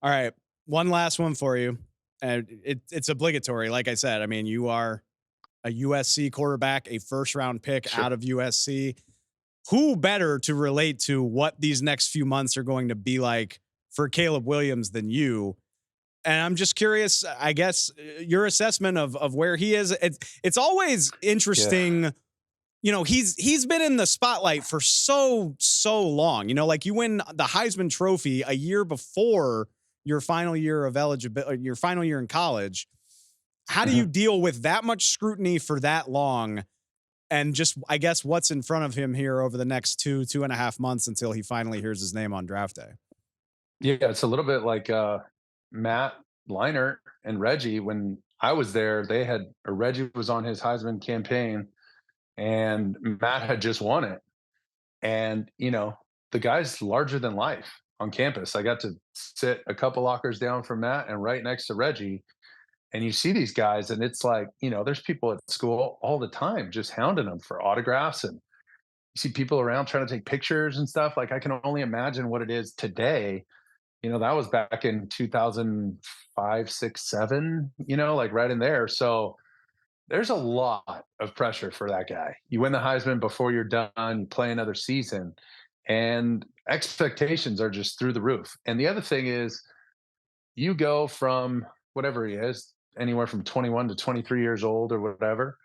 All right. One last one for you. And it's obligatory. Like I said, I mean, you are a USC quarterback, a first round pick Sure. out of USC. Who better to relate to what these next few months are going to be like for Caleb Williams than you? And I'm just curious, I guess, your assessment of where he is. It's always Yeah. interesting. You know, he's been in the spotlight for so long. You know, like you win the Heisman Trophy a year before your final year of eligibility, your final year in college. How do you Mhm. deal with that much scrutiny for that long? And just, I guess, what's in front of him here over the next 2.5 months until he finally hears his name on draft day? Yeah, it's a little bit like, Matt Leinart and Reggie. When I was there, they had or Reggie was on his Heisman campaign, and Matt had just won it. And, the guy's larger than life on campus. I got to sit a couple lockers down from Matt and right next to Reggie, and you see these guys, and it's like, there's people at school all the time just hounding them for autographs, and you see people around trying to take pictures and stuff. Like, I can only imagine what it is today. That was back in 2005, 6, 7, like right in there. So there's a lot of pressure for that guy. You win the Heisman before you're done, you play another season, and expectations are just through the roof. And the other thing is, you go from whatever he is, anywhere from 21 to 23 years old or whatever,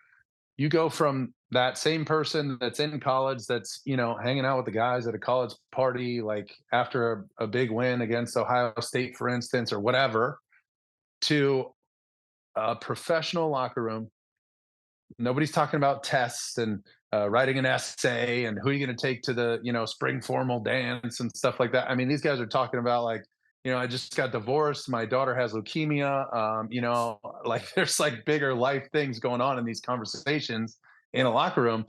you go from that same person that's in college, that's hanging out with the guys at a college party, like after a big win against Ohio State, for instance, or whatever, to a professional locker room. Nobody's talking about tests and writing an essay and who are you going to take to the spring formal dance and stuff like that. I mean, these guys are talking about, like, I just got divorced, my daughter has leukemia, like there's like bigger life things going on in these conversations in a locker room,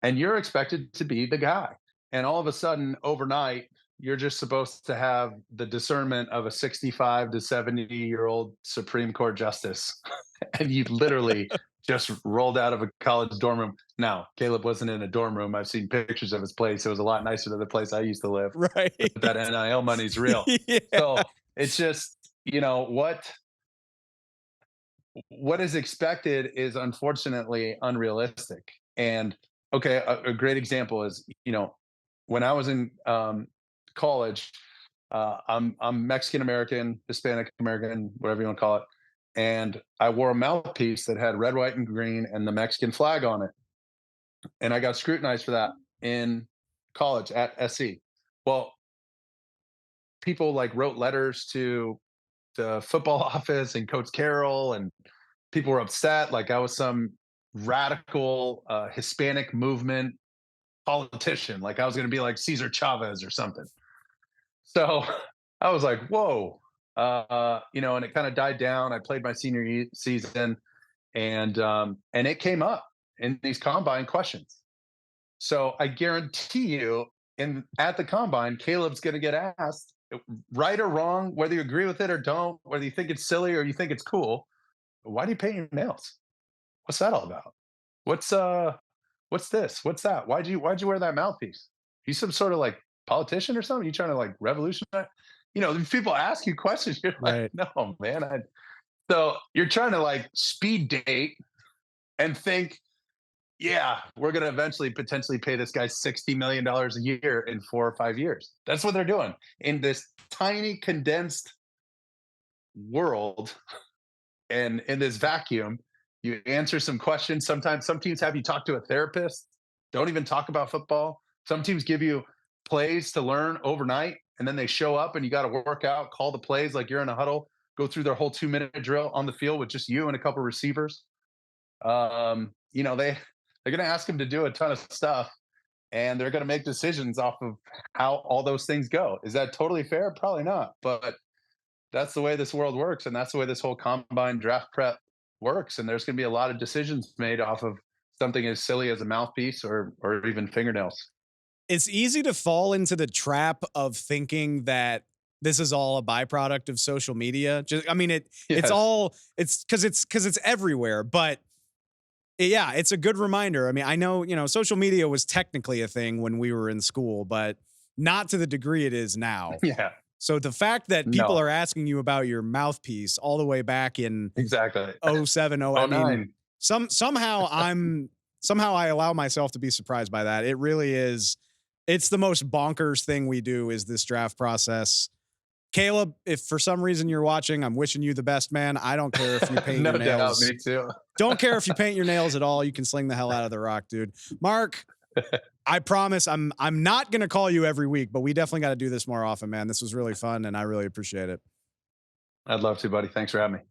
and you're expected to be the guy. And all of a sudden, overnight, you're just supposed to have the discernment of a 65 to 70-year-old Supreme Court justice. And you literally just rolled out of a college dorm room. Now, Caleb wasn't in a dorm room. I've seen pictures of his place. It was a lot nicer than the place I used to live, but Right. that NIL money's real. Yeah. So it's just, what is expected is unfortunately unrealistic. And okay, a great example is, when I was in college, I'm Mexican American, Hispanic American, whatever you want to call it, and I wore a mouthpiece that had red, white, and green and the Mexican flag on it, and I got scrutinized for that in college at SC. Well, people like wrote letters to the football office and Coach Carroll, and people were upset. Like I was some radical Hispanic movement politician. Like I was going to be like Cesar Chavez or something. So I was like, whoa. And it kind of died down. I played my senior season, and it came up in these combine questions. So I guarantee you, in at the combine, Caleb's going to get asked, right or wrong, whether you agree with it or don't, whether you think it's silly or you think it's cool. Why do you paint your nails? What's that all about? What's what's this? What's that? Why'd you wear that mouthpiece? You some sort of like politician or something? You trying to like revolutionize? If people ask you questions, you're like, Right. no, man. So you're trying to like speed date and think, yeah, we're going to eventually potentially pay this guy $60 million a year in 4 or 5 years. That's what they're doing in this tiny condensed world, and in this vacuum. You answer some questions. Sometimes some teams have you talk to a therapist. Don't even talk about football. Some teams give you plays to learn overnight, and then they show up and you got to work out, call the plays like you're in a huddle, go through their whole 2 minute drill on the field with just you and a couple receivers. They're going to ask them to do a ton of stuff, and they're going to make decisions off of how all those things go. Is that totally fair? Probably not, but that's the way this world works, and that's the way this whole combine draft prep works. And there's going to be a lot of decisions made off of something as silly as a mouthpiece or even fingernails. It's easy to fall into the trap of thinking that this is all a byproduct of social media. Just, I mean, it's Yes. all it's everywhere, but yeah, it's a good reminder. I mean, I know, social media was technically a thing when we were in school, but not to the degree it is now. Yeah. So the fact that people No, are asking you about your mouthpiece all the way back in exactly. '07, I Oh mean, nine. somehow I allow myself to be surprised by that. It really is. It's the most bonkers thing we do is this draft process. Caleb, if for some reason you're watching, I'm wishing you the best, man. I don't care if you paint your No doubt, nails. me too. Don't care if you paint your nails at all. You can sling the hell out of the rock, dude. Mark, I promise I'm not gonna call you every week, but we definitely got to do this more often, man. This was really fun, and I really appreciate it. I'd love to, buddy. Thanks for having me.